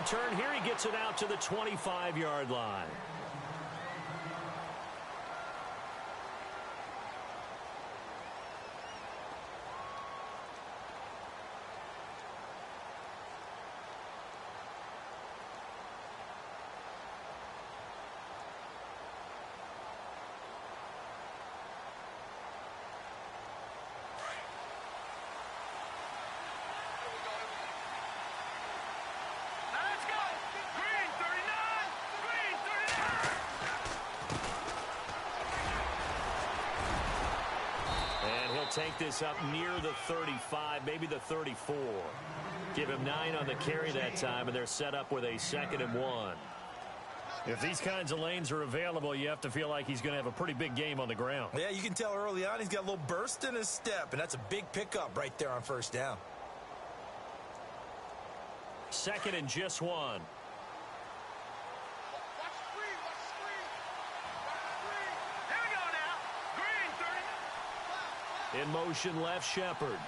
return here. He gets it out to the 25-yard line. Take this up near the 35, maybe the 34. Give him 9 on the carry that time, and they're set up with a 2nd and 1. If these kinds of lanes are available, you have to feel like he's going to have a pretty big game on the ground. Yeah, you can tell early on he's got a little burst in his step, and that's a big pickup right there on first down. 2nd and just 1. In motion, left Shepard.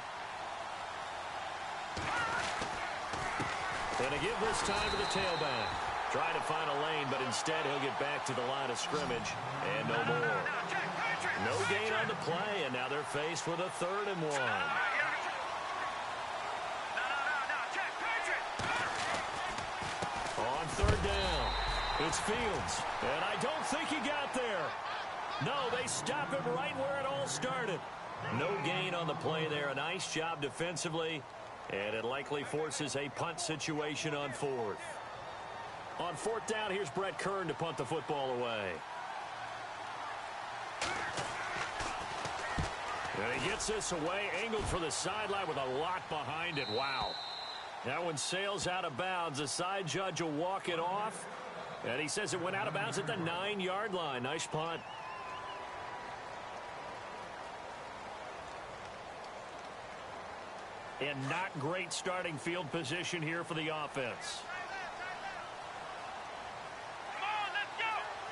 And a give this time to the tailback. Trying to find a lane, but instead he'll get back to the line of scrimmage. And no more. No gain on the play, and now they're faced with a 3rd and 1. On 3rd down, it's Fields. And I don't think he got there. No, they stop him right where it all started. No gain on the play there. A nice job defensively, and it likely forces a punt situation on 4th. On 4th down, here's Brett Kern to punt the football away. And he gets this away, angled for the sideline with a lot behind it. Wow. That one sails out of bounds. The side judge will walk it off, and he says it went out of bounds at the 9-yard line. Nice punt. And not great starting field position here for the offense.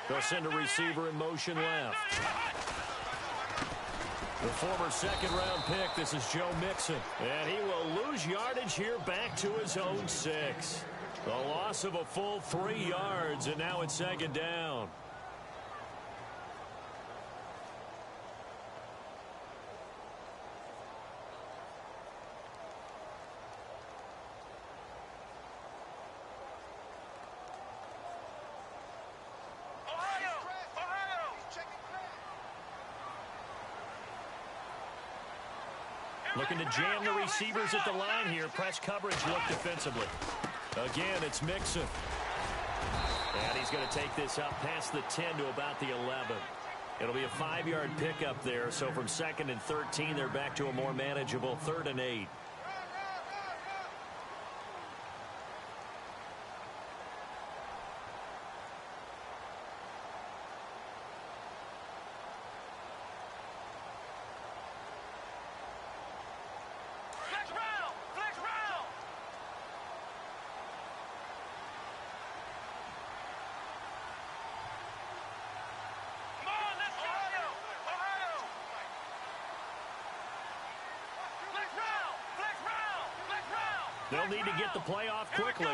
They'll send a receiver in motion left. The former 2nd-round pick, this is Joe Mixon. And he will lose yardage here back to his own 6. The loss of a full 3 yards, and now it's 2nd down. Looking to jam the receivers at the line here. Press coverage look defensively. Again, it's Mixon. And he's going to take this up past the 10 to about the 11. It'll be a 5-yard pickup there. So from 2nd and 13, they're back to a more manageable 3rd and 8. They'll need to get the play off quickly.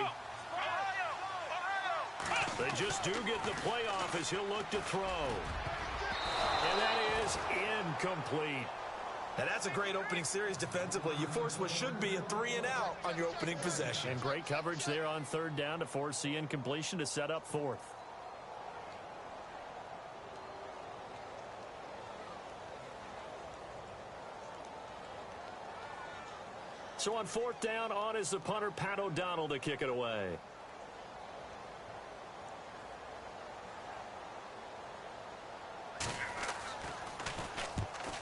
They just do get the play off as he'll look to throw. And that is incomplete. And that's a great opening series defensively. You force what should be a 3-and-out on your opening possession. And great coverage there on 3rd down to force the incompletion to set up 4th. So on 4th down, on is the punter, Pat O'Donnell, to kick it away.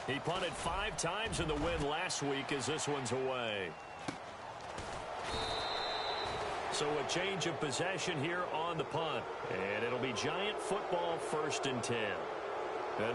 He punted 5 times in the win last week as this one's away. So a change of possession here on the punt. And it'll be Giant football 1st and 10.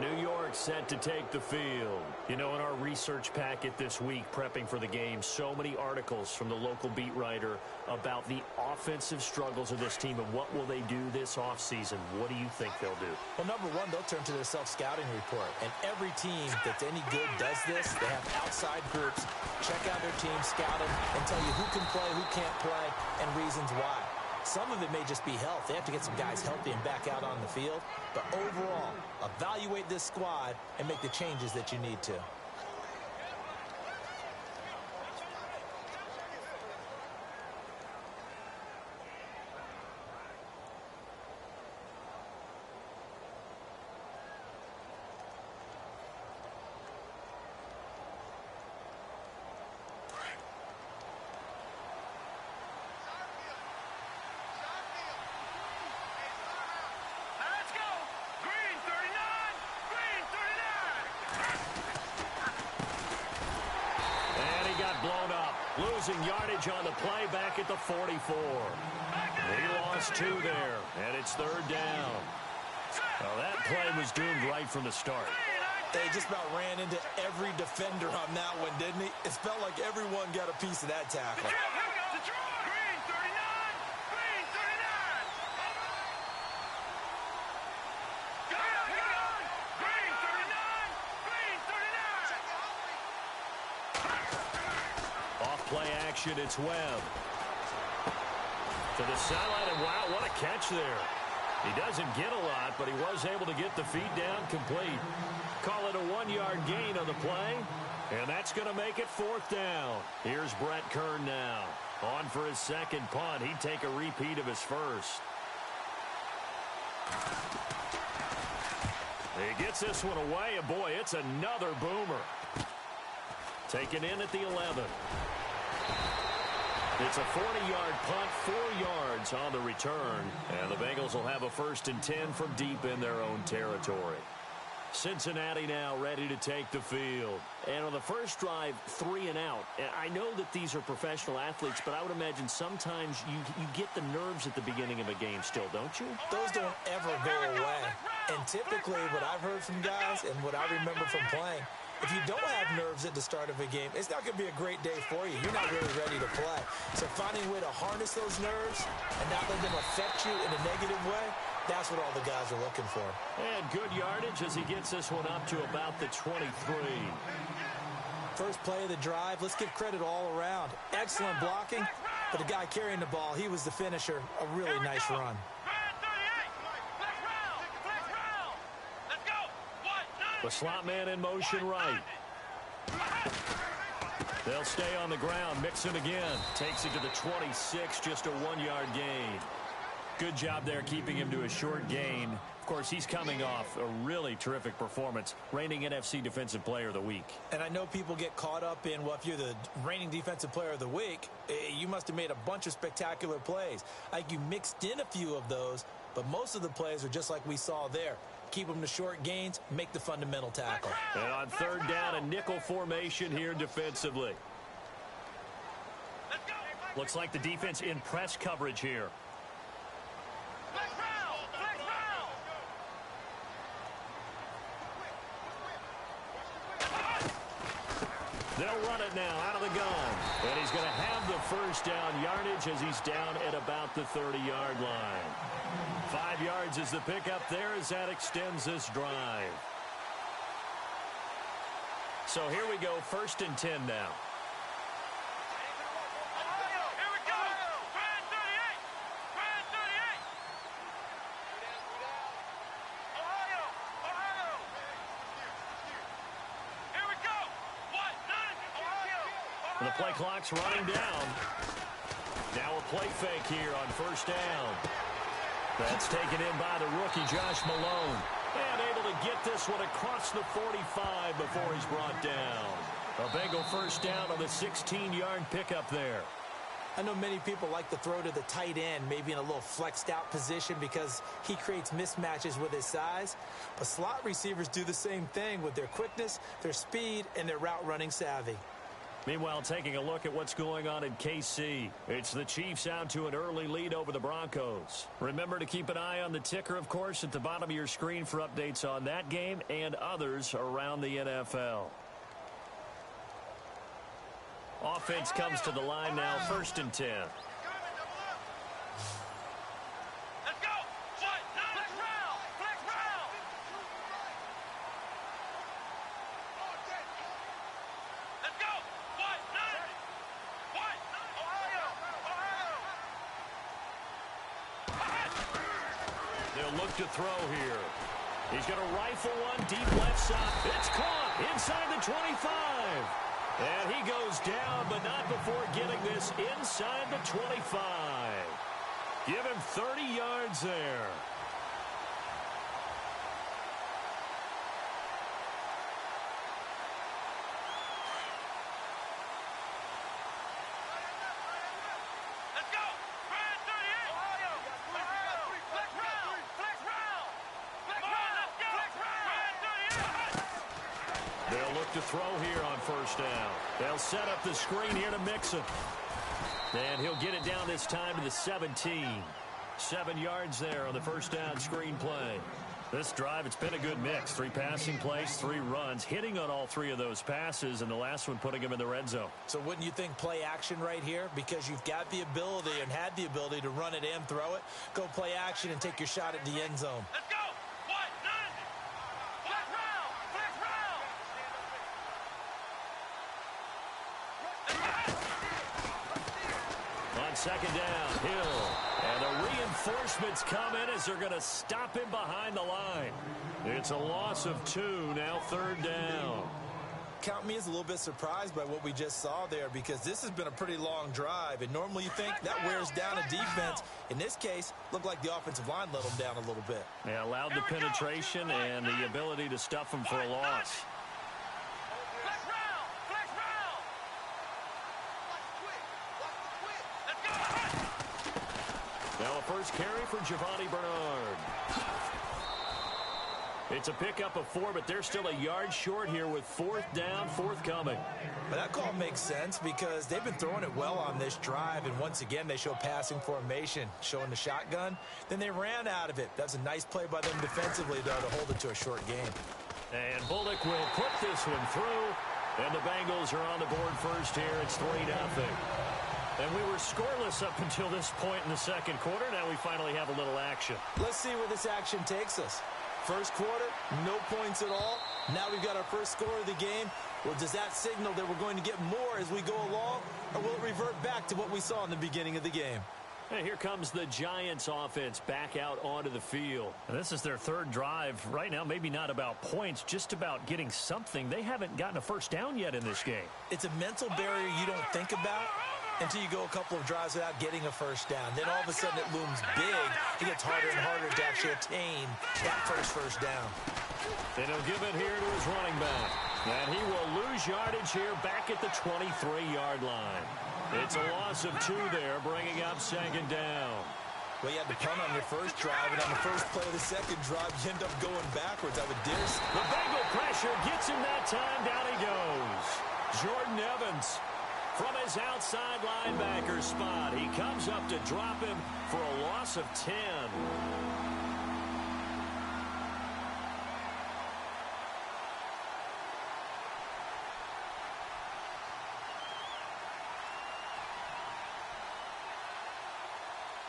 New York set to take the field. You know, in our research packet this week, prepping for the game, so many articles from the local beat writer about the offensive struggles of this team and what will they do this offseason. What do you think they'll do? Well, number one, they'll turn to their self-scouting report. And every team that's any good does this. They have outside groups. Check out their team, scout them, and tell you who can play, who can't play, and reasons why. Some of it may just be health. They have to get some guys healthy and back out on the field. But overall, evaluate this squad and make the changes that you need to. Blown up, losing yardage on the play back at the 44. He lost 2 there, and it's 3rd down. Well, that play was doomed right from the start. They just about ran into every defender on that one, didn't he? It felt like everyone got a piece of that tackle. Play action, it's Webb. To the sideline, and wow, what a catch there. He doesn't get a lot, but he was able to get the feet down complete. Call it a 1-yard gain on the play, and that's going to make it 4th down. Here's Brett Kern now. On for his second punt. He'd take a repeat of his first. He gets this one away, and boy, it's another boomer. Taken in at the 11. It's a 40-yard punt, 4 yards on the return, and the Bengals will have a 1st and 10 from deep in their own territory. Cincinnati now ready to take the field. And on the first drive, 3 and out. I know that these are professional athletes, but I would imagine sometimes you get the nerves at the beginning of a game still, don't you? Those don't ever go away. And typically what I've heard from guys and what I remember from playing, if you don't have nerves at the start of a game, it's not going to be a great day for you. You're not really ready to play. So finding a way to harness those nerves and not let them affect you in a negative way, that's what all the guys are looking for. And good yardage as he gets this one up to about the 23. First play of the drive, let's give credit all around. Excellent blocking, but the guy carrying the ball, he was the finisher. A really nice run. The slot man in motion right. They'll stay on the ground. Mixon again. Takes it to the 26, just a 1-yard gain. Good job there keeping him to a short gain. Of course, he's coming off a really terrific performance, reigning NFC Defensive Player of the Week. And I know people get caught up in, well, if you're the reigning Defensive Player of the Week, you must have made a bunch of spectacular plays. Like you mixed in a few of those, but most of the plays are just like we saw there. Keep them to short gains, make the fundamental tackle. And on 3rd down, a nickel formation here defensively. Looks like the defense in press coverage here. They'll run it now out of the gun. And he's going to have the first down yardage as he's down at about the 30-yard line. 5 yards is the pickup there as that extends this drive. So here we go, 1st and 10 now. The play clock's running down. Now a play fake here on 1st down. That's taken in by the rookie, Josh Malone. And able to get this one across the 45 before he's brought down. A Bengal 1st down on the 16-yard pickup there. I know many people like to throw to the tight end, maybe in a little flexed out position because he creates mismatches with his size. But slot receivers do the same thing with their quickness, their speed, and their route running savvy. Meanwhile, taking a look at what's going on in KC. It's the Chiefs out to an early lead over the Broncos. Remember to keep an eye on the ticker, of course, at the bottom of your screen for updates on that game and others around the NFL. Offense comes to the line now, 1st and 10. They'll look to throw here. He's going to rifle one deep left side. It's caught inside the 25. And he goes down, but not before getting this inside the 25. Give him 30 yards there. They'll look to throw here on first down. They'll set up the screen here to Mixon. And he'll get it down this time to the 17. 7 yards there on the first down screen play. This drive, it's been a good mix. 3 passing plays, 3 runs, hitting on all 3 of those passes, and the last one putting him in the red zone. So wouldn't you think play action right here? Because you've got the ability and had the ability to run it and throw it. Go play action and take your shot at the end zone. Let's go! Second down, Hill. And the reinforcements come in as they're going to stop him behind the line. It's a loss of 2, now third down. Count me as a little bit surprised by what we just saw there, because this has been a pretty long drive, and normally you think that wears down a defense. In this case, looked like the offensive line let them down a little bit. Yeah, allowed the penetration and the ability to stuff them for a loss. Now a first carry for Giovanni Bernard. It's a pickup of 4, but they're still a yard short here with 4th down, forthcoming. But that call makes sense because they've been throwing it well on this drive, and once again they show passing formation, showing the shotgun. Then they ran out of it. That's a nice play by them defensively, though, to hold it to a short game. And Bullock will put this one through, and the Bengals are on the board first here. It's 3-0. And we were scoreless up until this point in the second quarter. Now we finally have a little action. Let's see where this action takes us. First quarter, no points at all. Now we've got our first score of the game. Well, does that signal that we're going to get more as we go along, or will it revert back to what we saw in the beginning of the game? And here comes the Giants offense back out onto the field. And this is their 3rd drive. Right now, maybe not about points, just about getting something. They haven't gotten a first down yet in this game. It's a mental barrier you don't think about until you go a couple of drives without getting a first down. Then all of a sudden it looms big. It gets harder and harder to actually attain that first down. And he'll give it here to his running back. And he will lose yardage here back at the 23-yard line. It's a loss of 2 there, bringing up second down. Well, you had to punt on your first drive, and on the first play of the second drive, you end up going backwards. I would dare. The Bengal pressure gets him that time. Down he goes. Jordan Evans from his outside linebacker spot. He comes up to drop him for a loss of 10.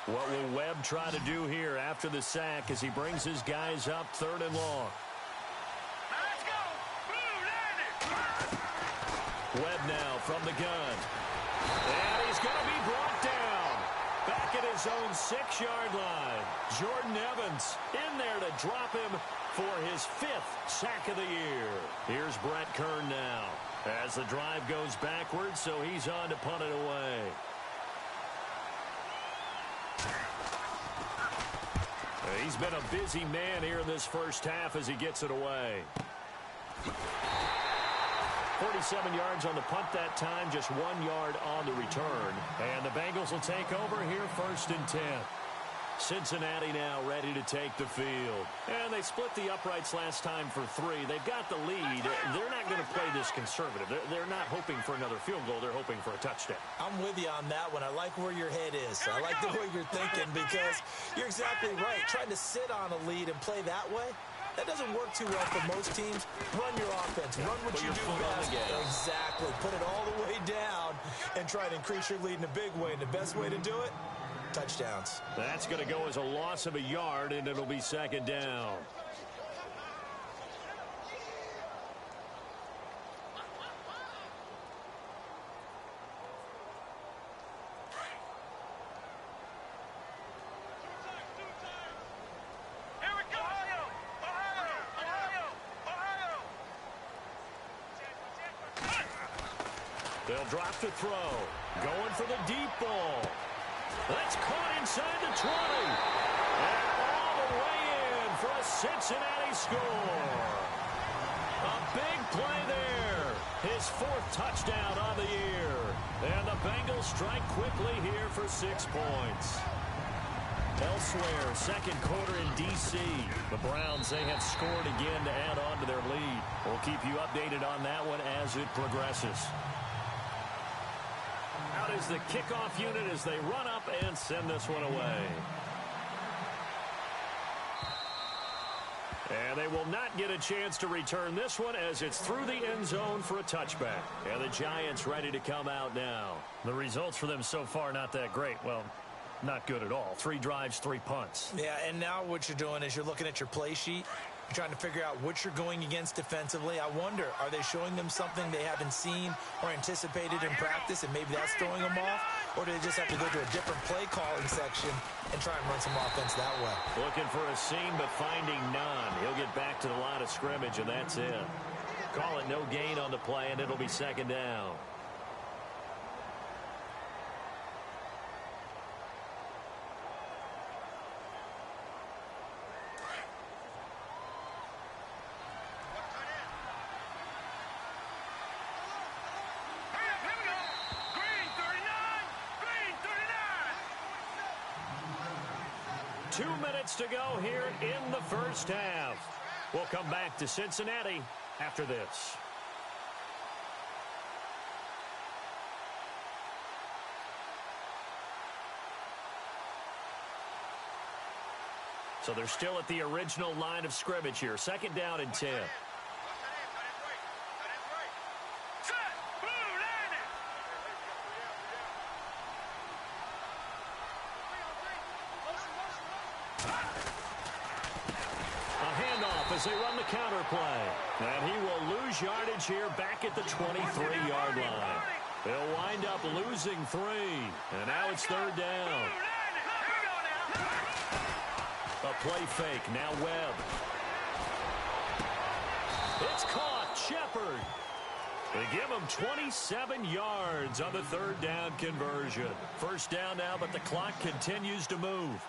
What will Webb try to do here after the sack as he brings his guys up 3rd and long? Let's go! Webb now from the gun. And he's going to be brought down. Back at his own 6-yard line. Jordan Evans in there to drop him for his 5th sack of the year. Here's Brett Kern now as the drive goes backwards, so he's on to punt it away. He's been a busy man here in this first half as he gets it away. 47 yards on the punt that time, just 1 yard on the return. And the Bengals will take over here 1st and 10. Cincinnati now ready to take the field. And they split the uprights last time for 3. They've got the lead. They're not going to play this conservative. They're not hoping for another field goal. They're hoping for a touchdown. I'm with you on that one. I like where your head is. I like the way you're thinking because you're exactly right. Trying to sit on a lead and play that way, that doesn't work too well for most teams. Run your offense. Run what you do best. Exactly. Put it all the way down and try to increase your lead in a big way. And the best way to do it, touchdowns. That's going to go as a loss of a yard, and it'll be 2nd down. They'll drop to throw. Going for the deep ball. That's caught inside the 20. And all the way in for a Cincinnati score. A big play there. His 4th touchdown on the year. And the Bengals strike quickly here for 6 points. Elsewhere, second quarter in D.C. The Browns, they have scored again to add on to their lead. We'll keep you updated on that one as it progresses. Out is the kickoff unit as they run up and send this one away. And they will not get a chance to return this one as it's through the end zone for a touchback. And the Giants ready to come out now. The results for them so far not that great. Well, not good at all. 3 drives, 3 punts. Yeah, and now what you're doing is you're looking at your play sheet. You're trying to figure out what you're going against defensively. I wonder, are they showing them something they haven't seen or anticipated in practice, and maybe that's throwing them off? Or do they just have to go to a different play calling section and try and run some offense that way? Looking for a seam, but finding none. He'll get back to the line of scrimmage, and that's it. Call it no gain on the play, and it'll be second down. Two minutes to go here in the first half. We'll come back to Cincinnati after this. So they're still at the original line of scrimmage here. Second down and 10. As they run the counter play. And he will lose yardage here back at the 23-yard line. They'll wind up losing 3. And now it's third down. A play fake. Now Webb. It's caught. Shepard. They give him 27 yards on the third down conversion. First down now, but the clock continues to move.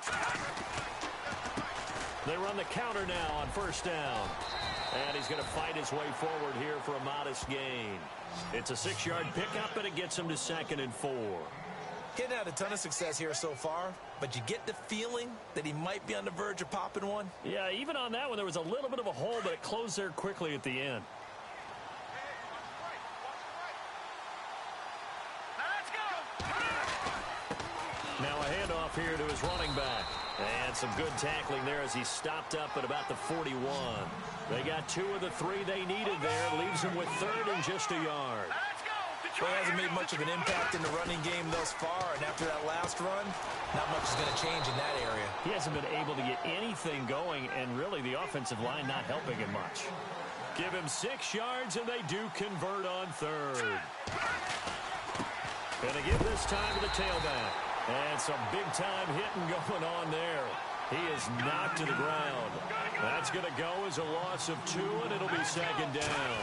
They run the counter now on first down. And he's going to fight his way forward here for a modest gain. It's a 6-yard pickup, and it gets him to 2nd and 4. Getting had a ton of success here so far, but you get the feeling that he might be on the verge of popping one. Yeah, even on that one, there was a little bit of a hole, but it closed there quickly at the end. Now a handoff here to his running back. And some good tackling there as he stopped up at about the 41. They got 2 of the 3 they needed there. Leaves him with 3rd and just a yard. Well, he hasn't made much of an impact in the running game thus far. And after that last run, not much is going to change in that area. He hasn't been able to get anything going. And really the offensive line not helping him much. Give him 6 yards and they do convert on 3rd. Gonna give this time to the tailback. And some big-time hitting going on there. He is knocked to the ground. That's going to go as a loss of 2, and it'll be second down.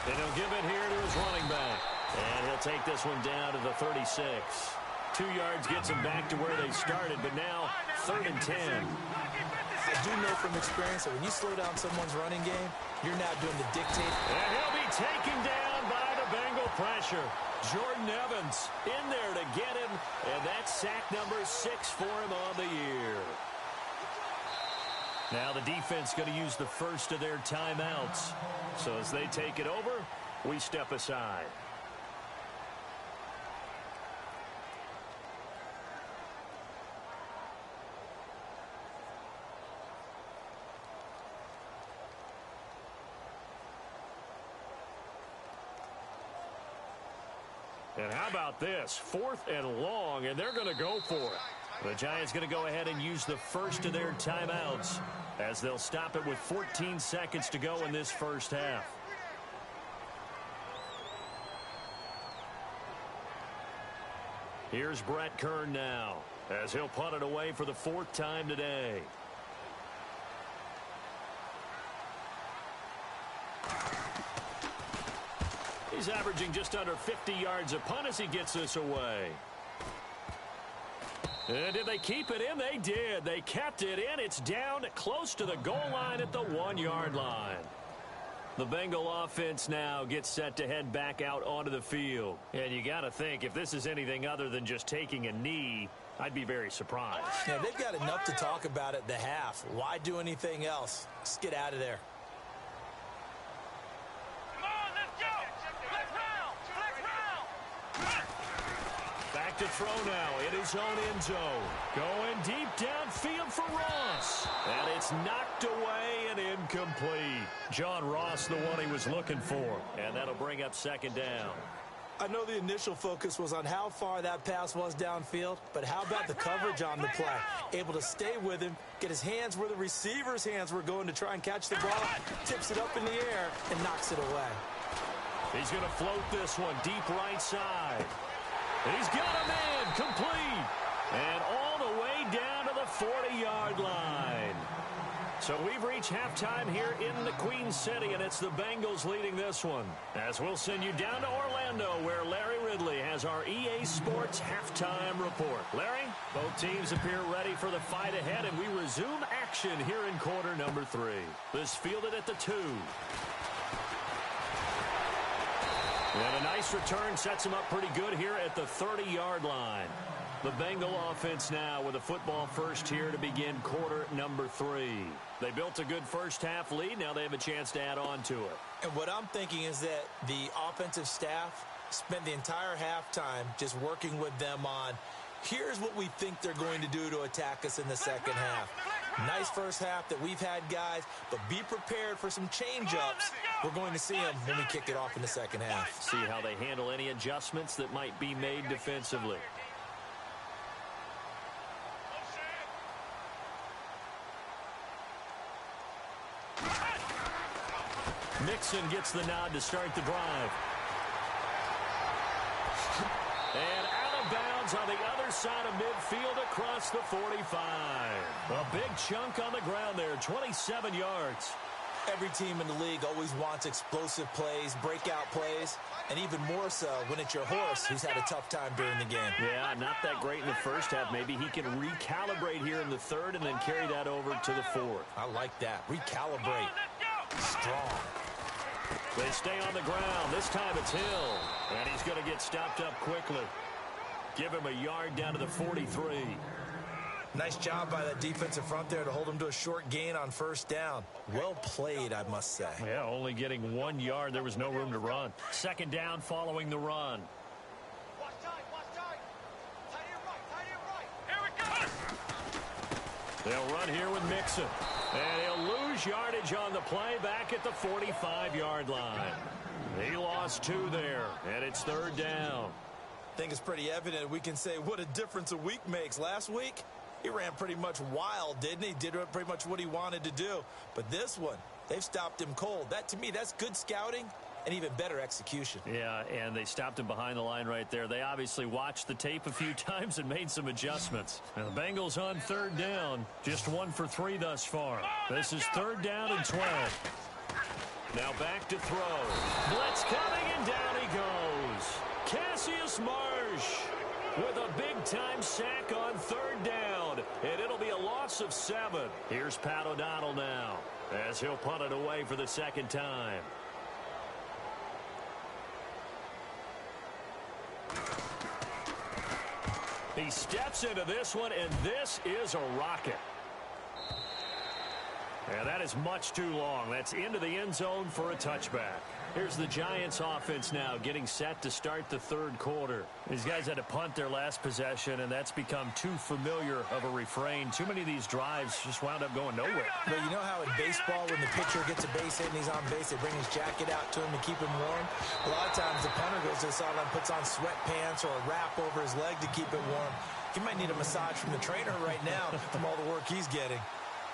And he'll give it here to his running back. And he'll take this one down to the 36. 2 yards gets him back to where they started, but now 3rd and 10. I do know from experience that when you slow down someone's running game, you're not doing the dictate. And he'll be taken down by the Bengal pressure. Jordan Evans in there to get him, and that's sack number 6 for him on the year. Now the defense going to use the first of their timeouts. So as they take it over, we step aside. And how about this? 4th and long, and they're going to go for it. The Giants going to go ahead and use the first of their timeouts as they'll stop it with 14 seconds to go in this first half. Here's Brett Kern now as he'll punt it away for the 4th time today. He's averaging just under 50 yards a punt as he gets this away. And did they keep it in? They did. They kept it in. It's down close to the goal line at the 1-yard line. The Bengal offense now gets set to head back out onto the field. And you got to think, if this is anything other than just taking a knee, I'd be very surprised. Yeah, they've got enough to talk about at the half. Why do anything else? Just get out of there. Come on, let's go. Let's round. Back to throw now in his own end zone. Going deep downfield for Ross. And it's knocked away and incomplete. John Ross, the one he was looking for. And that'll bring up second down. I know the initial focus was on how far that pass was downfield, but how about the coverage on the play? Able to stay with him, get his hands where the receiver's hands were going to try and catch the ball, tips it up in the air, and knocks it away. He's going to float this one deep right side. And he's got a man complete. And all the way down to the 40-yard line. So we've reached halftime here in the Queen City, and it's the Bengals leading this one. As we'll send you down to Orlando, where Larry Ridley has our EA Sports halftime report. Larry, both teams appear ready for the fight ahead, and we resume action here in quarter number 3. This fielded at the 2. And a nice return sets him up pretty good here at the 30-yard line. The Bengal offense now with a football first here to begin quarter number 3. They built a good first-half lead. Now they have a chance to add on to it. And what I'm thinking is that the offensive staff spent the entire halftime just working with them on, here's what we think they're going to do to attack us in the second half. Nice first half that we've had, guys, but be prepared for some change-ups. We're going to see them when we kick it off in the second half. See how they handle any adjustments that might be made defensively. Mixon gets the nod to start the drive. And out of bounds on the other side of midfield across the 45. A big chunk on the ground there, 27 yards. Every team in the league always wants explosive plays, breakout plays, and even more so when it's your horse who's had a tough time during the game. Yeah, not that great in the first half. Maybe he can recalibrate here in the third and then carry that over to the fourth. I like that. Recalibrate. Strong. They stay on the ground. This time it's Hill. And he's going to get stopped up quickly. Give him a yard down to the 43. Nice job by that defensive front there to hold him to a short gain on first down. Well played, I must say. Yeah, only getting 1 yard. There was no room to run. Second down following the run. Watch tight, watch tight. Tight end right. Here we go. They'll run here with Mixon. And he'll lose yardage on the play back at the 45-yard line. He lost 2 there, and it's third down. I think it's pretty evident we can say what a difference a week makes. Last week, he ran pretty much wild, didn't he? Did pretty much what he wanted to do. But this one, they've stopped him cold. That, to me, that's good scouting and even better execution. Yeah, and they stopped him behind the line right there. They obviously watched the tape a few times and made some adjustments. And the Bengals on third down, just 1 for 3 thus far. This is third down and 12. Now back to throw. Blitz coming, and down he goes. Cassius Marsh with a big-time sack on third down, and it'll be a loss of 7. Here's Pat O'Donnell now as he'll punt it away for the second time. He steps into this one, and this is a rocket. And that is much too long. That's into the end zone for a touchback. Here's the Giants offense now getting set to start the third quarter. These guys had to punt their last possession, and that's become too familiar of a refrain. Too many of these drives just wound up going nowhere. But you know how in baseball, when the pitcher gets a base hit and he's on base, they bring his jacket out to him to keep him warm? A lot of times the punter goes to the sideline, puts on sweatpants or a wrap over his leg to keep it warm. He might need a massage from the trainer right now from all the work he's getting.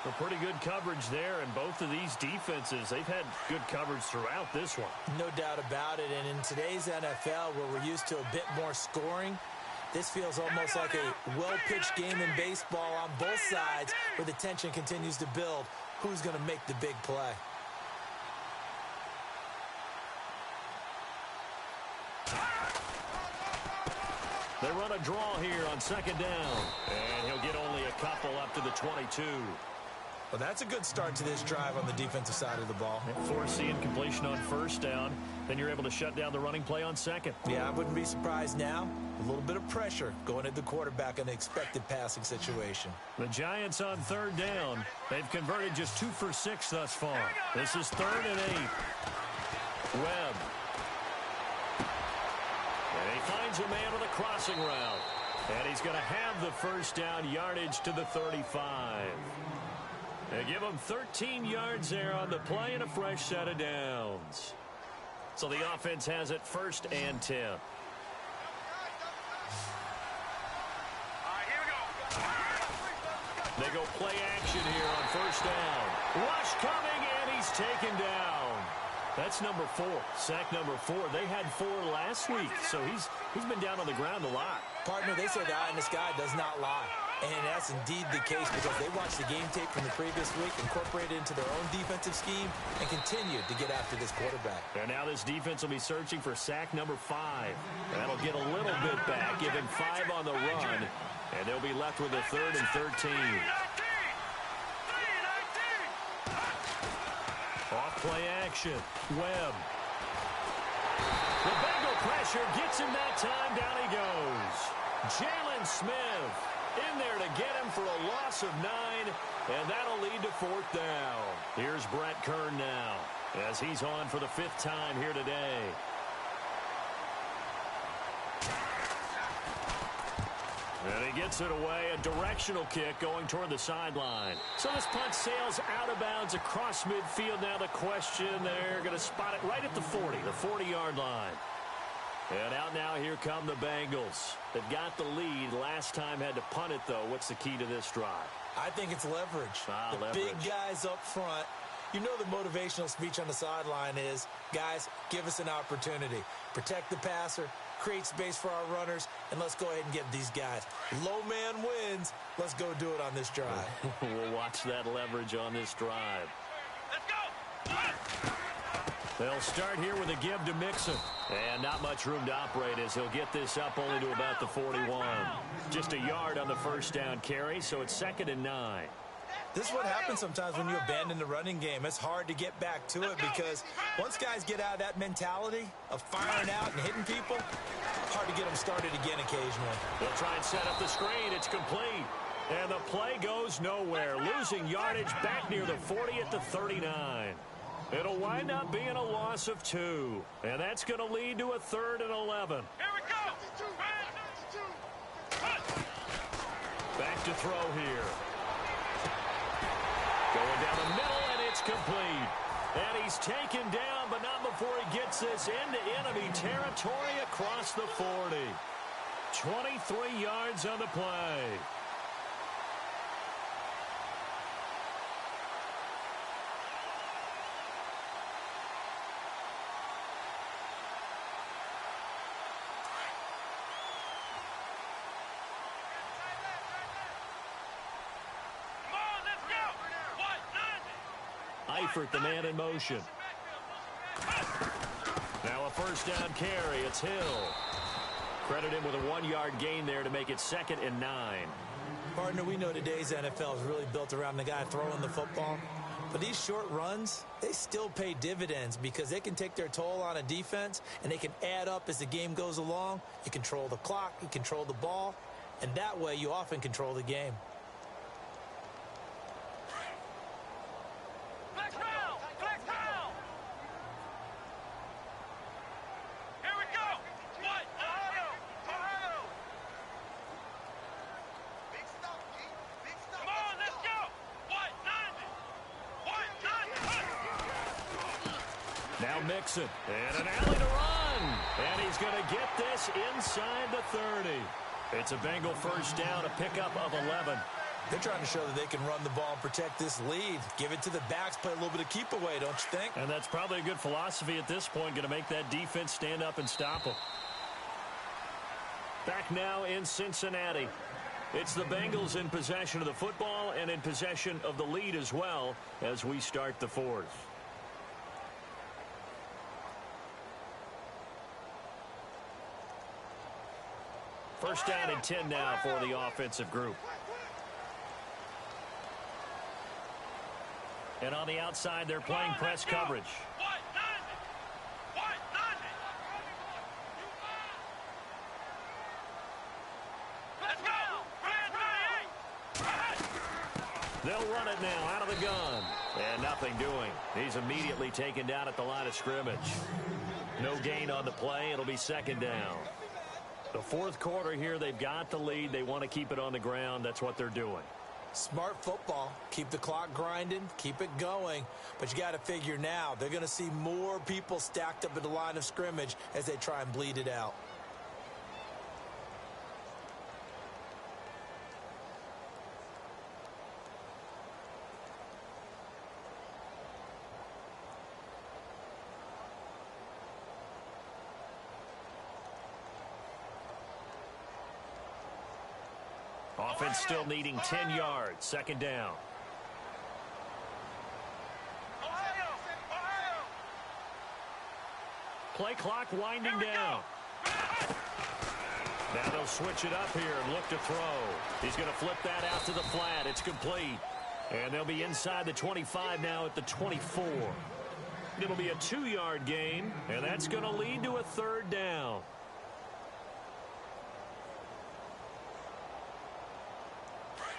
A pretty good coverage there, and both of these defenses, they've had good coverage throughout this one. No doubt about it, and in today's NFL, where we're used to a bit more scoring, this feels almost like a well-pitched game in baseball on both sides, where the tension continues to build. Who's going to make the big play? They run a draw here on second down. And he'll get only a couple up to the 22. Well, that's a good start to this drive on the defensive side of the ball. Force the incompletion on first down. Then you're able to shut down the running play on second. Yeah, I wouldn't be surprised now. A little bit of pressure going at the quarterback in the expected passing situation. The Giants on third down. They've converted just 2 for 6 thus far. This is 3rd and 8. Webb. And he finds a man on the crossing route. And he's going to have the first down yardage to the 35. They give him 13 yards there on the play and a fresh set of downs. So the offense has it 1st and 10. They go play action here on first down. Rush coming, and he's taken down. That's number 4, sack number 4. They had 4 last week, so he's been down on the ground a lot. Partner, they say the eye in the sky does not lie. And that's indeed the case because they watched the game tape from the previous week, incorporated it into their own defensive scheme, and continued to get after this quarterback. And now this defense will be searching for sack number 5. That'll get a little bit back, give him 5 on the run, and they'll be left with a 3rd and 13. Off play action. Webb. The Bengal pressure gets him that time. Down he goes. Jalen Smith in there to get him for a loss of 9, and that'll lead to 4th down. Here's Brett Kern now as he's on for the 5th time here today. And he gets it away, a directional kick going toward the sideline. So this punt sails out of bounds across midfield. Now the question, they're going to spot it right at the 40, the 40-yard line. And out now, here come the Bengals. They've got the lead. Last time had to punt it, though. What's the key to this drive? I think it's leverage. Leverage. Big guys up front. You know the motivational speech on the sideline is, guys, give us an opportunity. Protect the passer, create space for our runners, and let's go ahead and get these guys. Low man wins. Let's go do it on this drive. We'll watch that leverage on this drive. Let's go! They'll start here with a give to Mixon. And not much room to operate as he'll get this up only to about the 41. Just a yard on the first down carry, so it's 2nd and 9. This is what happens sometimes when you abandon the running game. It's hard to get back to it because once guys get out of that mentality of firing out and hitting people, hard to get them started again occasionally. They'll try and set up the screen. It's complete. And the play goes nowhere. Losing yardage back near the 40 at the 39. It'll wind up being a loss of 2. And that's going to lead to a 3rd and 11. Here we go! Back to throw here. Going down the middle, and it's complete. And he's taken down, but not before he gets this into enemy territory across the 40. 23 yards on the play. Eifert, the man in motion. Now a first down carry. It's Hill. Credit him with a 1-yard gain there to make it 2nd and 9. Partner, we know today's NFL is really built around the guy throwing the football. But these short runs, they still pay dividends because they can take their toll on a defense and they can add up as the game goes along. You control the clock, you control the ball, and that way you often control the game. Now Mixon, and an alley to run. And he's going to get this inside the 30. It's a Bengal first down, a pickup of 11. They're trying to show that they can run the ball and protect this lead. Give it to the backs, play a little bit of keep away, don't you think? And that's probably a good philosophy at this point, going to make that defense stand up and stop them. Back now in Cincinnati. It's the Bengals in possession of the football and in possession of the lead as well as we start the 4th. First down and 10 now for the offensive group. And on the outside, they're playing press coverage. They'll run it now out of the gun. And nothing doing. He's immediately taken down at the line of scrimmage. No gain on the play. It'll be second down. The fourth quarter here, they've got the lead. They want to keep it on the ground. That's what they're doing. Smart football. Keep the clock grinding. Keep it going. But you got to figure now, they're going to see more people stacked up at the line of scrimmage as they try and bleed it out. Offense still needing 10 yards. Second down. Play clock winding down. Now they'll switch it up here and look to throw. He's going to flip that out to the flat. It's complete. And they'll be inside the 25 now at the 24. It'll be a 2-yard gain, and that's going to lead to a third down.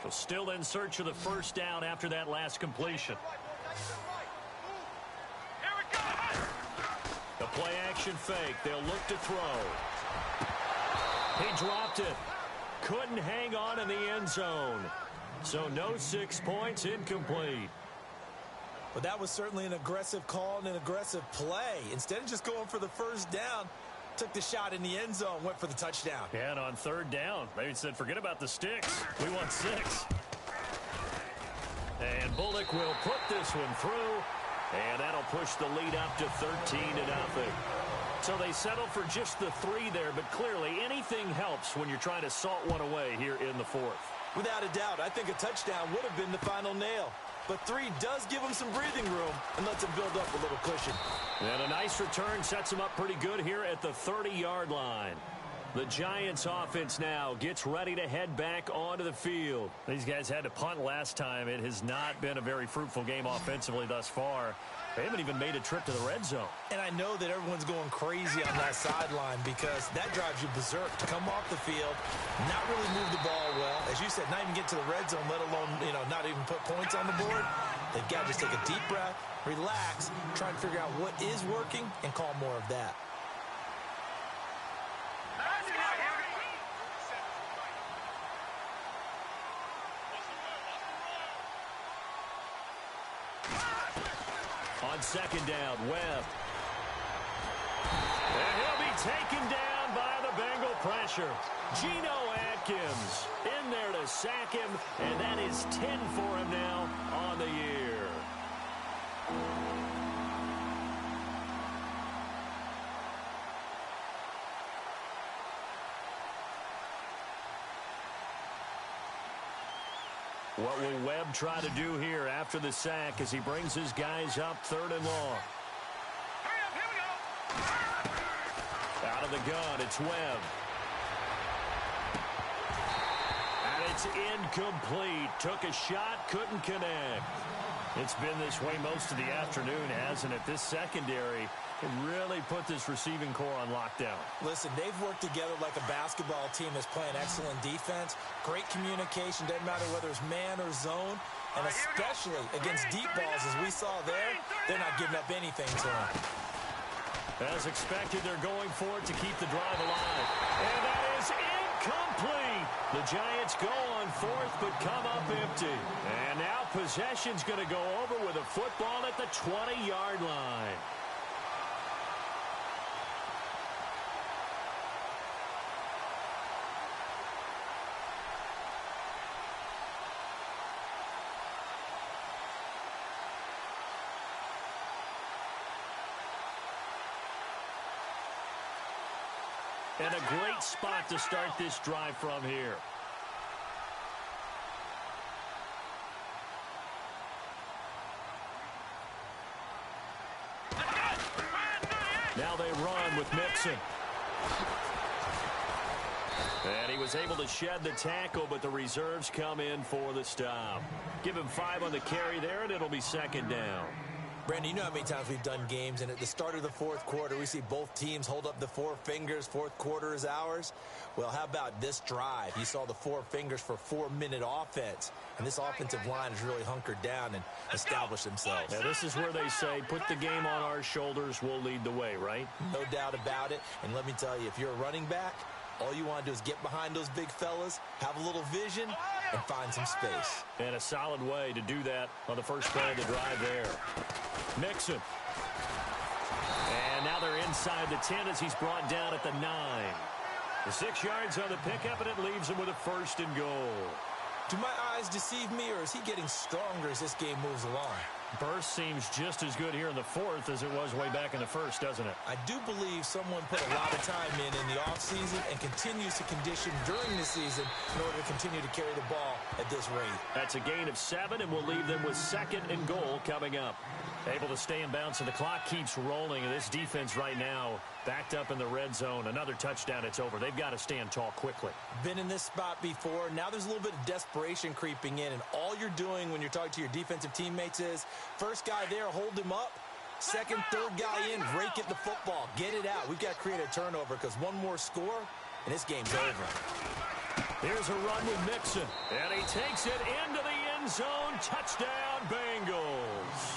So still in search of the first down after that last completion. The play action fake. They'll look to throw. He dropped it. Couldn't hang on in the end zone. So no 6 points, incomplete. But that was certainly an aggressive call and an aggressive play. Instead of just going for the first down, took the shot in the end zone, went for the touchdown. Yeah, and on third down, they said, forget about the sticks. We want 6. And Bullock will put this one through, and that'll push the lead up to 13-0. So they settle for just the 3 there, but clearly anything helps when you're trying to salt one away here in the fourth. Without a doubt, I think a touchdown would have been the final nail. But 3 does give them some breathing room and lets them build up a little cushion. And a nice return sets them up pretty good here at the 30-yard line. The Giants offense now gets ready to head back onto the field. These guys had to punt last time. It has not been a very fruitful game offensively thus far. They haven't even made a trip to the red zone. And I know that everyone's going crazy on that sideline because that drives you berserk to come off the field, not really move the ball well. As you said, not even get to the red zone, let alone, not even put points on the board. They've got to just take a deep breath, relax, try and figure out what is working, and call more of that. On second down, Webb. And he'll be taken down by the Bengal pressure. Geno Atkins in there to sack him, and that is 10 for him now on the year. What will Webb try to do here after the sack as he brings his guys up 3rd and long? Out of the gun, it's Webb. And it's incomplete. Took a shot, couldn't connect. It's been this way most of the afternoon, hasn't it? This secondary can really put this receiving core on lockdown. Listen, they've worked together like a basketball team that's playing excellent defense. Great communication, doesn't matter whether it's man or zone. And especially against deep balls, as we saw there, they're not giving up anything to them. As expected, they're going for it to keep the drive alive. And that is incomplete. The Giants go on 4th, but come up empty. And now possession's going to go over with a football at the 20-yard line. And a great spot to start this drive from here. Now they run with Mixon. And he was able to shed the tackle, but the reserves come in for the stop. Give him 5 on the carry there, and it'll be second down. Brandon, you know how many times we've done games, and at the start of the fourth quarter, we see both teams hold up the 4 fingers, fourth quarter is ours. Well, how about this drive? You saw the 4 fingers for 4-minute offense, and this offensive line has really hunkered down and established themselves. Now, this is where they say, put the game on our shoulders, we'll lead the way, right? No doubt about it, and let me tell you, if you're a running back, all you want to do is get behind those big fellas, have a little vision, and find some space. And a solid way to do that on the first play of the drive there. Mixon. And now they're inside the 10 as he's brought down at the 9. The 6 yards on the pickup, and it leaves him with a 1st and goal. Do my eyes deceive me, or is he getting stronger as this game moves along? Burst seems just as good here in the 4th as it was way back in the 1st, doesn't it? I do believe someone put a lot of time in the offseason and continues to condition during the season in order to continue to carry the ball at this rate. That's a gain of 7, and we'll leave them with 2nd and goal coming up. Able to stay in bounds, and the clock keeps rolling. And this defense right now backed up in the red zone. Another touchdown, it's over. They've got to stand tall quickly. Been in this spot before. Now there's a little bit of desperation creeping in, and all you're doing when you're talking to your defensive teammates is first guy there, hold him up. Second, third guy in, rake at the football. Get it out. We've got to create a turnover because one more score, and this game's over. Here's a run with Mixon, and he takes it into the end zone. Touchdown, Bengals.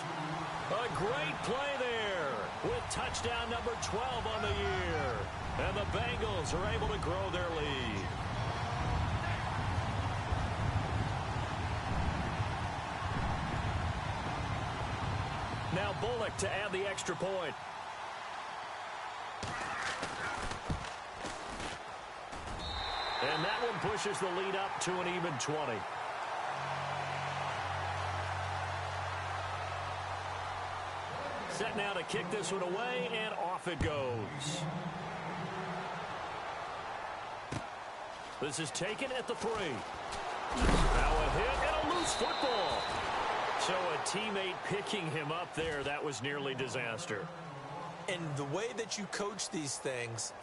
A great play there with touchdown number 12 on the year. And the Bengals are able to grow their lead. Now Bullock to add the extra point. And that one pushes the lead up to an even 20. Set now to kick this one away, and off it goes. This is taken at the 3. Now a hit and a loose football. So a teammate picking him up there, that was nearly disaster. And the way that you coach these things,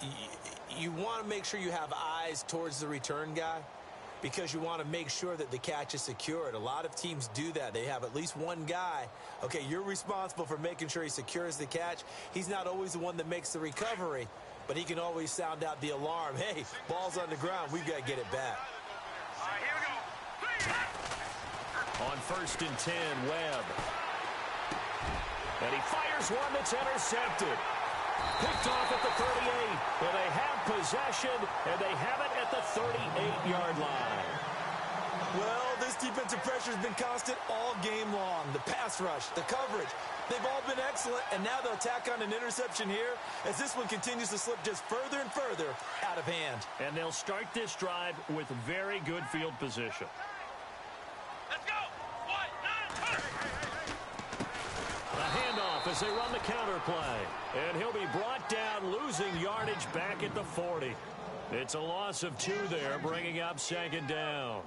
you want to make sure you have eyes towards the return guy because you want to make sure that the catch is secured. A lot of teams do that. They have at least one guy. Okay, you're responsible for making sure he secures the catch. He's not always the one that makes the recovery, but he can always sound out the alarm. Hey, ball's on the ground. We've got to get it back. All right, here we go. On 1st and 10, Webb. And he fires one that's intercepted. Picked off at the 38. And they have possession, and they have it at the 38-yard line. Well, this defensive pressure has been constant all game long. The pass rush, the coverage, they've all been excellent, and now they'll tack on an interception here as this one continues to slip just further and further out of hand. And they'll start this drive with very good field position. Let's go. 1, 9, 2. A handoff as they run the counter play. And he'll be brought down, losing yardage back at the 40. It's a loss of 2 there, bringing up 2nd down.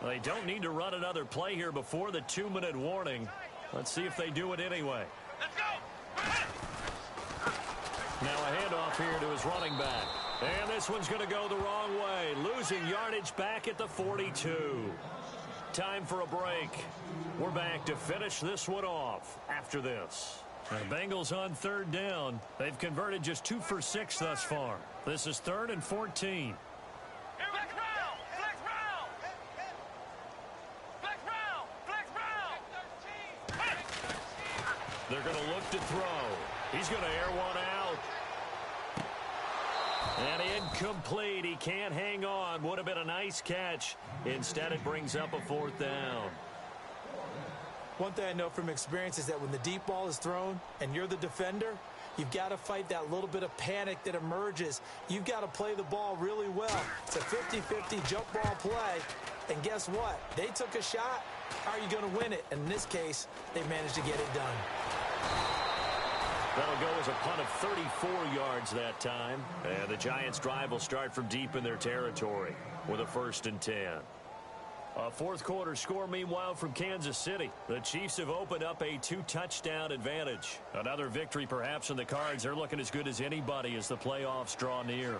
They don't need to run another play here before the 2-minute warning. Let's see if they do it anyway. Let's go. Now a handoff here to his running back. And this one's going to go the wrong way, losing yardage back at the 42. Time for a break. We're back to finish this one off after this. The Bengals on 3rd down. They've converted just 2 for 6 thus far. This is 3rd and 14. Flex round. Flex round. Flex round. Flex round. They're going to look to throw. He's going to air one out. And incomplete. He can't hang on. Would have been a nice catch. Instead, it brings up a 4th down. One thing I know from experience is that when the deep ball is thrown and you're the defender, you've got to fight that little bit of panic that emerges. You've got to play the ball really well. It's a 50-50 jump ball play. And guess what? They took a shot. How are you going to win it? And in this case, they managed to get it done. That'll go as a punt of 34 yards that time. And the Giants' drive will start from deep in their territory with a 1st and 10. A fourth quarter score, meanwhile, from Kansas City. The Chiefs have opened up a 2-touchdown advantage. Another victory perhaps in the cards. They're looking as good as anybody as the playoffs draw near.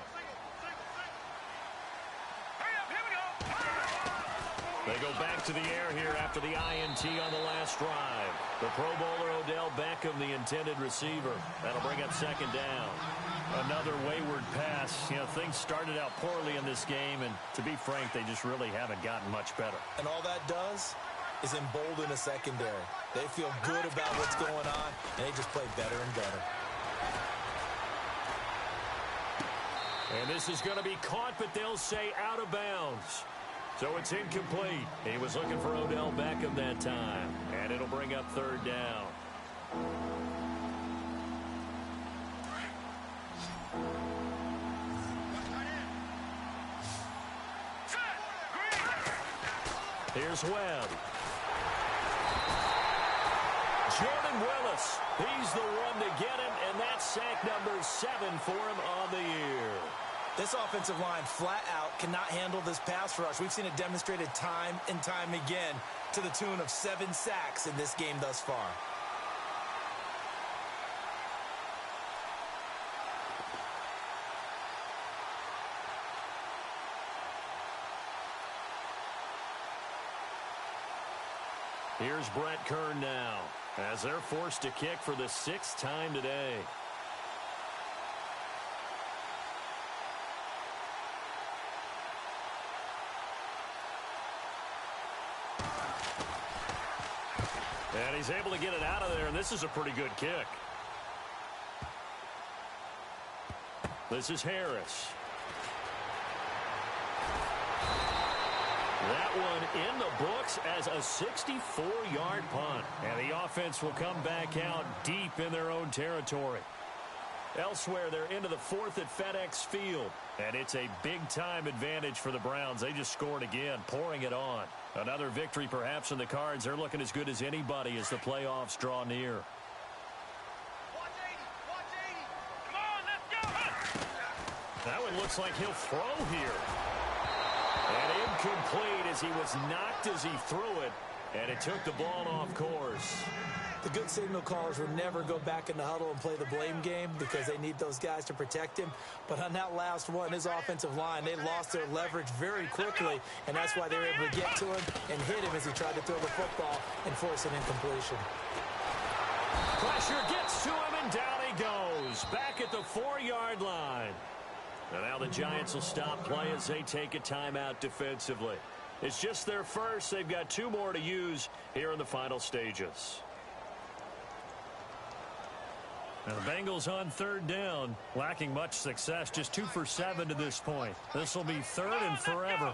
They go back to the air here after the INT on the last drive. The Pro Bowler Odell Beckham, the intended receiver. That'll bring up second down. Another wayward pass. You know, things started out poorly in this game, and to be frank, they just really haven't gotten much better. And all that does is embolden a secondary. They feel good about what's going on, and they just play better and better. And this is going to be caught, but they'll say out of bounds. So it's incomplete. He was looking for Odell Beckham that time, and it'll bring up third down. Here's Webb. Jordan Willis. He's the one to get him, and that's sack number 7 for him on the year. This offensive line flat out cannot handle this pass rush. We've seen it demonstrated time and time again to the tune of 7 sacks in this game thus far. Here's Brett Kern now as they're forced to kick for the 6th time today. And he's able to get it out of there, and this is a pretty good kick. This is Harris. That one in the books as a 64-yard punt. And the offense will come back out deep in their own territory. Elsewhere, they're into the 4th at FedEx Field. And it's a big-time advantage for the Browns. They just scored again, pouring it on. Another victory perhaps in the cards. They're looking as good as anybody as the playoffs draw near. Watch 80, watch 80. Come on, let's go. That one looks like he'll throw here. And incomplete as he was knocked as he threw it. And it took the ball off course. The good signal callers will never go back in the huddle and play the blame game because they need those guys to protect him. But on that last one, his offensive line, they lost their leverage very quickly, and that's why they were able to get to him and hit him as he tried to throw the football and force an incompletion. Pressure gets to him, and down he goes. Back at the 4-yard line. And now the Giants will stop play as they take a timeout defensively. It's just their first. They've got 2 more to use here in the final stages. Now the Bengals on 3rd down, lacking much success, just 2 for 7 to this point. This will be 3rd and forever.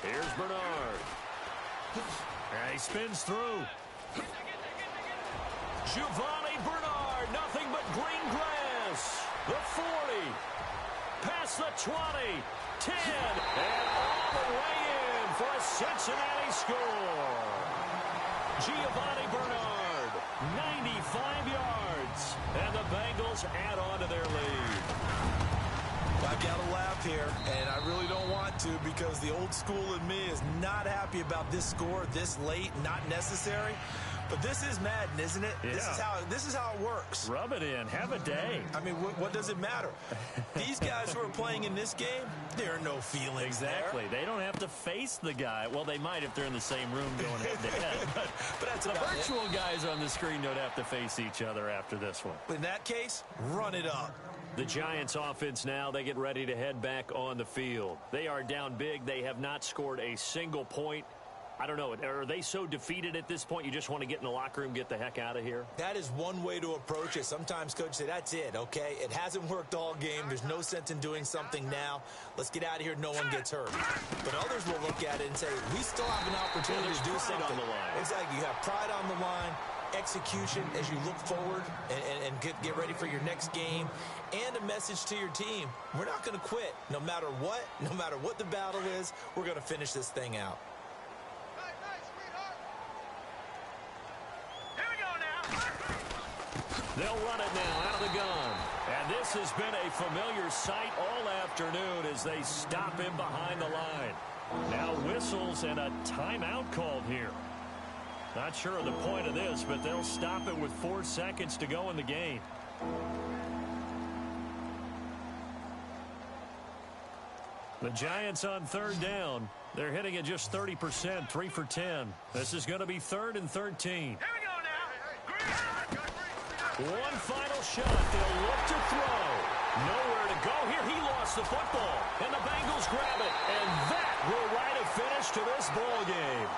Here's Bernard. And he spins through. Giovanni Bernard, nothing but green grass. The 40. Past the 20, 10, and all the way in for a Cincinnati score. Giovanni Bernard, 95 yards, and the Bengals add on to their lead. I've got to laugh here, and I really don't want to because the old school in me is not happy about this score this late, not necessary. But this is Madden, isn't it? Yeah. This is how it works. Rub it in. Have a day. I mean, what does it matter? These guys who are playing in this game, there are no feelings exactly. There. They don't have to face the guy. Well, they might if they're in the same room going head-to-head. But that's the virtual guys on the screen don't have to face each other after this one. In that case, run it up. The Giants offense now, they get ready to head back on the field. They are down big. They have not scored a single point. I don't know. Are they so defeated at this point you just want to get in the locker room, get the heck out of here? That is one way to approach it. Sometimes coaches say, that's it, okay? It hasn't worked all game. There's no sense in doing something now. Let's get out of here. No one gets hurt. But others will look at it and say, we still have an opportunity to do something. On the line. Exactly. You have pride on the line, execution as you look forward and get ready for your next game, and a message to your team. We're not going to quit no matter what the battle is. We're going to finish this thing out. They'll run it now out of the gun. And this has been a familiar sight all afternoon as they stop him behind the line. Now whistles and a timeout called here. Not sure of the point of this, but they'll stop it with 4 seconds to go in the game. The Giants on third down. They're hitting at just 30%, 3 for 10. This is going to be 3rd and 13. Here we go now. One final shot. They'll look to throw. Nowhere to go here. He lost the football. And the Bengals grab it. And that will write a finish to this ball game.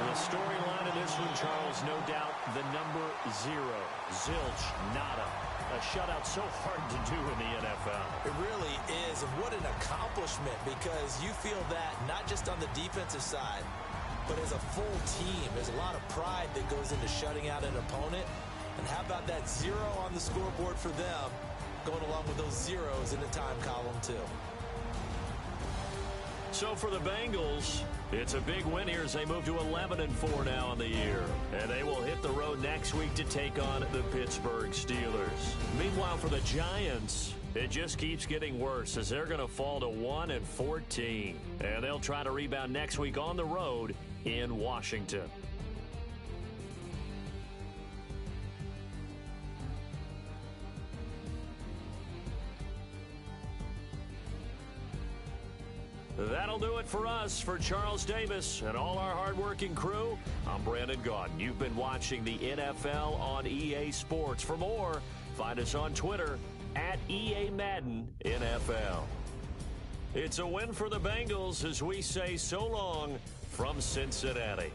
The storyline of this one, Charles, no doubt the number 0. Zilch, nada. A shutout so hard to do in the NFL. It really is, and what an accomplishment, because you feel that not just on the defensive side, but as a full team. There's a lot of pride that goes into shutting out an opponent. And how about that 0 on the scoreboard for them, going along with those zeros in the time column, too. So for the Bengals, it's a big win here as they move to 11-4 now on the year. And they will hit the road next week to take on the Pittsburgh Steelers. Meanwhile, for the Giants, it just keeps getting worse as they're going to fall to 1-14. And they'll try to rebound next week on the road in Washington. That'll do it for us. For Charles Davis and all our hardworking crew, I'm Brandon Gaudin. You've been watching the NFL on EA Sports. For more, find us on Twitter at EA Madden NFL. It's a win for the Bengals as we say so long from Cincinnati.